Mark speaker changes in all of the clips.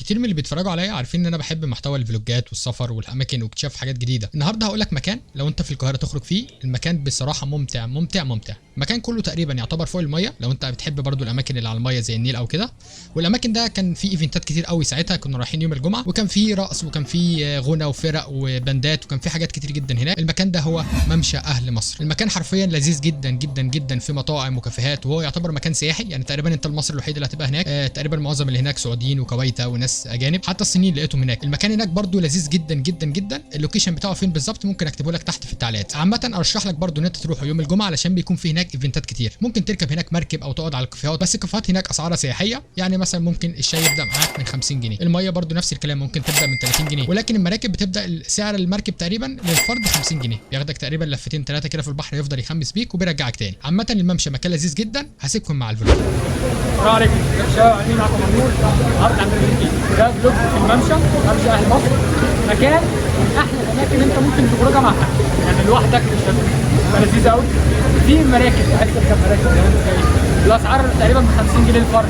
Speaker 1: كتير من اللي بيتفرجوا عليا عارفين ان انا بحب محتوى الفلوجات والسفر والاماكن واكتشاف حاجات جديده. النهارده هقول لك مكان لو انت في القاهره تخرج فيه. المكان بصراحه ممتع ممتع ممتع. المكان كله تقريبا يعتبر فوق الميه لو انت بتحب برضو الاماكن اللي على الميه زي النيل او كده. والاماكن ده كان فيه ايفنتات كتير قوي ساعتها، كنا رايحين يوم الجمعه وكان فيه رقص وكان فيه غنى وفرق وبندات وكان فيه حاجات كتير جدا هناك. المكان ده هو ممشى اهل مصر. المكان حرفيا لذيذ جدا جدا جدا، في مطاعم وكافيهات، وهو يعتبر مكان سياحي. يعني تقريبا انت المصري الوحيد اللي هتبقى هناك. تقريبا معظم اللي هناك سعوديين وكويتا وناس اجانب، حتى الصينيين لقيتهم هناك. المكان هناك برضو لذيذ جدا جدا جدا. اللوكيشن بتاعه فين بالظبط ممكن اكتبه لك تحت في التعليقات. عامه ارشح لك برضو ان انت تروح يوم الجمعه علشان بيكون في هناك ايفنتات كتير. ممكن تركب هناك مركب او تقعد على الكافيهات، بس الكافيهات هناك اسعارها سياحيه. يعني مثلا ممكن الشاي يبدا معاك من 50 جنيه، الميه برضو نفس الكلام ممكن تبدا من 30 جنيه، ولكن المراكب بتبدا سعر المركب تقريبا للفرد 50 جنيه، بياخدك تقريبا لفتين ثلاثه كده في البحر، يفضل يخمس بيك وبيرجعك تاني. عامه الممشى مكان لذيذ جدا. هسيبكم مع الفلوج.
Speaker 2: السلام عليكم شباب، عاملين معاكم منور. النهارده عندنا ده فلوج في الممشى، ممشى اهل مصر. مكان من احلى الاماكن انت ممكن تخرجها مع حد، يعني لوحدك مش هتبقى لذيذه قوي. في مراكب، عايز تركب مراكب زي ما انت شايف، الاسعار تقريبا ب 50 جنيه الفرد،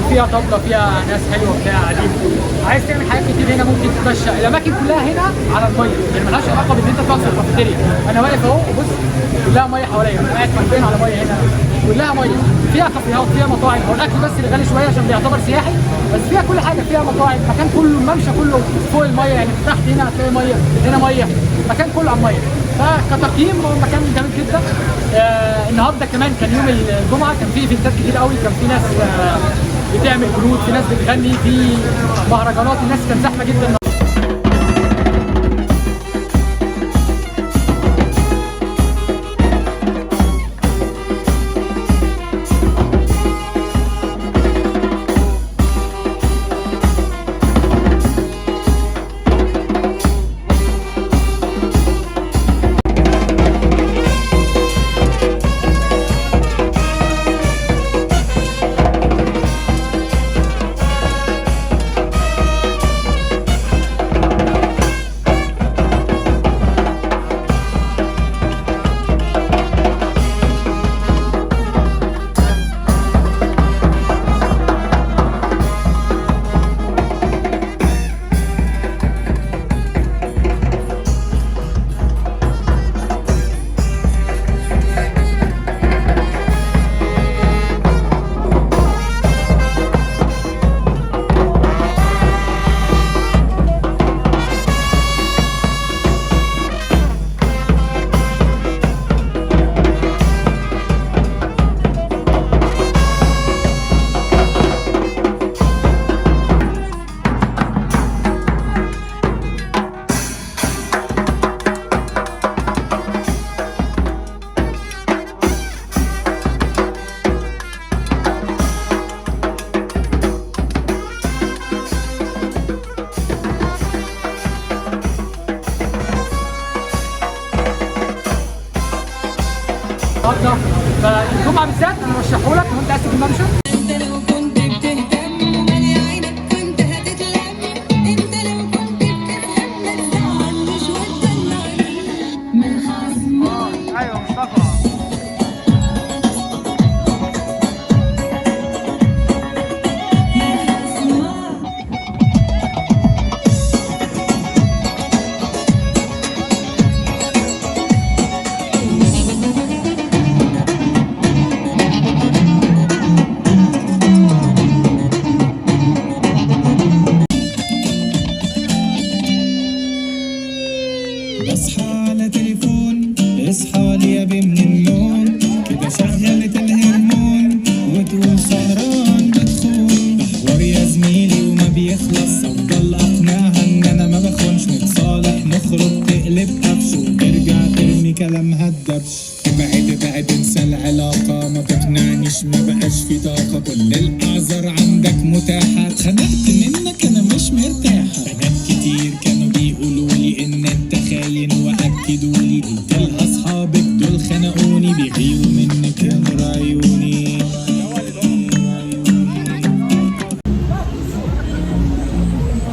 Speaker 2: وفيها طبله، فيها ناس حلوه بتاع قاعدين. عايز تعمل حاجات كتير هنا، ممكن تتمشى. الاماكن كلها هنا على الميه، يعني مالهاش علاقه بان انت تقعد في الكافيتيريا. انا واقف اهو وبص كلها ميه حواليا، انا قاعد حرفيا على ميه هنا، كلها ميه. فيها كافيهات، فيها مطاعم. هو الاكل بس اللي غالي شويه عشان بيعتبر سياحي، بس فيها كل حاجه. فيها مطاعم، مكان كله الممشى كله فوق الميه، يعني تحت هنا هتلاقي ميه، هنا ميه، مكان كله على الميه. فكتقييم هو مكان جامد جدا. النهارده كمان كان يوم الجمعه، كان في ايفنتات كتير قوي. كان في ناس بتعمل جرود، في ناس بتغني، في مهرجانات. الناس كان زحمه جدا. فالجمعه بالذات انا برشحه لك لو انت عايز تيجي الممشى.
Speaker 3: انت لو كنت بتهتم ومالي عينك كنت هتتلم، انت لو كنت بتفهم ما تزعلوش وتدلعني من خصمك.
Speaker 2: ايوه مصطفى.
Speaker 4: بصحى على تليفون، اصحى لي يا بيه من النوم، كده شغلت الهرمون وتقول سهران بتخون. محور يا زميلي وما بيخلص، افضل اقنعها ان انا ما بخونش. نتصالح نخرج تقلب قفش وترجع ترمي كلامها الدبش. ابعد ابعد انسى العلاقة، ما تقنعنيش ما بقاش في طاقة. كل الاعذار عندك متاحة، اتخنقت منك انا مش مرتاحة. بنات كتير كانوا بيقولوا لي ان انت خاين واكدوا لي، قلت لاصحابك دول خنقوني، بيغيروا منك يا نور عيوني.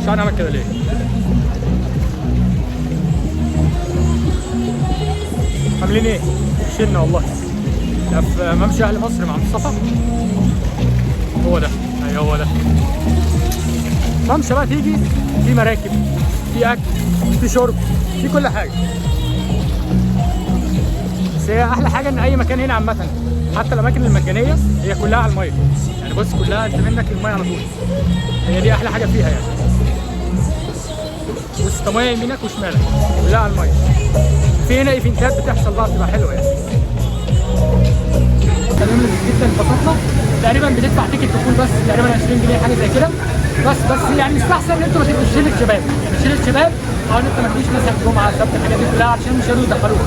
Speaker 2: مش هنعمل كده ليه؟ عاملين ايه؟ شلنا والله. ده في ممشى اهل مصر مع مصطفى. هو ده، ايوه هو ده. الممشى بقى تيجي في مراكب، في اكل، في شرب، في كل حاجه. بس هي احلى حاجه ان اي مكان هنا عامه حتى الاماكن المجانيه هي كلها على الميه. يعني بص كلها انت منك الميه على طول، هي دي احلى حاجه فيها يعني. بص ميه يمينك وشمالك كلها على الميه. في هنا ايفنتات بتحصل بقى بتبقى حلوه يعني. تمام جدا انبسطنا. تقريبا بتدفع تيكت دخول بس تقريبا 20 جنيه حاجه زي كده. بس يعني يستحسن ان انتوا ما تبقوش شله شباب، يعني شله شباب او ان انت ما تجيش مثلا جمعه سبت الحاجات دي كلها عشان مش هيقدروا يدخلوك.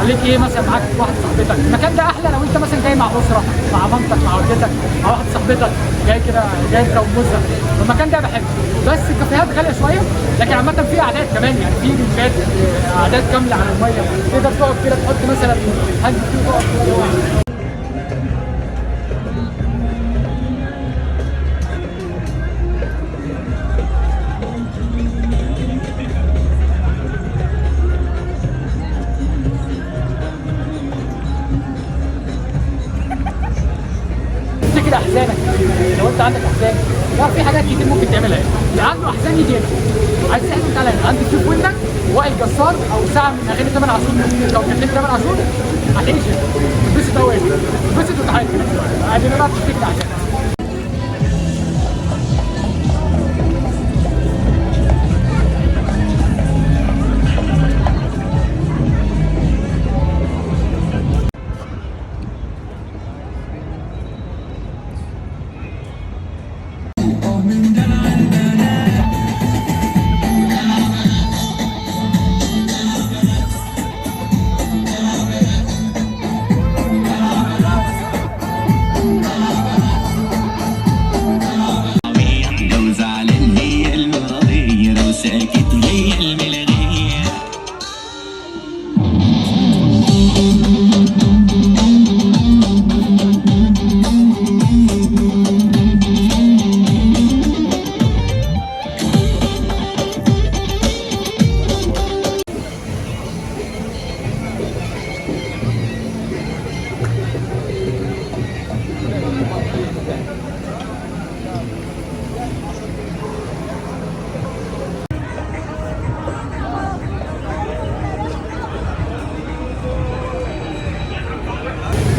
Speaker 2: خليك ايه مثلا معاك واحد صاحبتك. المكان ده احلى لو انت مثلا جاي مع اسره، مع مامتك، مع والدتك، مع واحد صاحبتك، جاي كده جاي انت وموزه. المكان ده بحبه. بس الكافيهات غاليه شويه، لكن عامه في اعداد كمان يعني في بنكات اعداد كامله على الميه، تقدر تقعد كده تحط مثلا هاند فري تقعد كده. تفتكر احزانك لو انت عندك احزان، لا في حاجات كتير ممكن تعملها يعني. اللي عنده احزان يجي هنا. عايز تحزن تعالى هنا، عندي تشوف ودنك وائل جسار او ساعه من اغاني تامر عاشور. لو كلمت تامر عاشور هتعيش هنا، تتبسط قوي، تتبسط وتعالى عادي بقى تفتكر احزانك.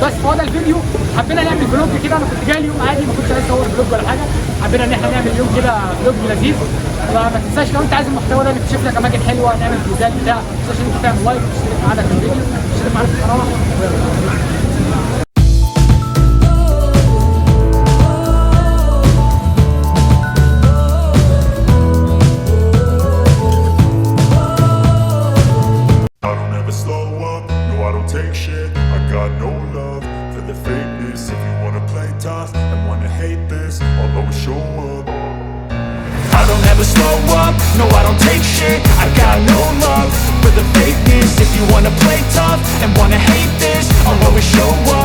Speaker 2: بس هو ده الفيديو. حبينا نعمل فلوج كده، انا كنت جاي اليوم عادي ما كنتش عايز اصور فلوج ولا حاجه. حبينا ان احنا نعمل يوم كده فلوج لذيذ. فما تنساش لو انت عايز المحتوى ده نكتشف لك اماكن حلوه نعمل فيديوهات بتاع، ما تنساش ان انت تعمل لايك وتشترك معانا في الفيديو، تشترك معانا في القناه.
Speaker 5: I don't ever slow up, no I don't take shit. I got no love for the fakeness. If you wanna play tough and wanna hate this, I'll always show up. I don't ever slow up, no I don't take shit. I got no love for the fakeness. If you wanna play tough and wanna hate this, I'll always show up.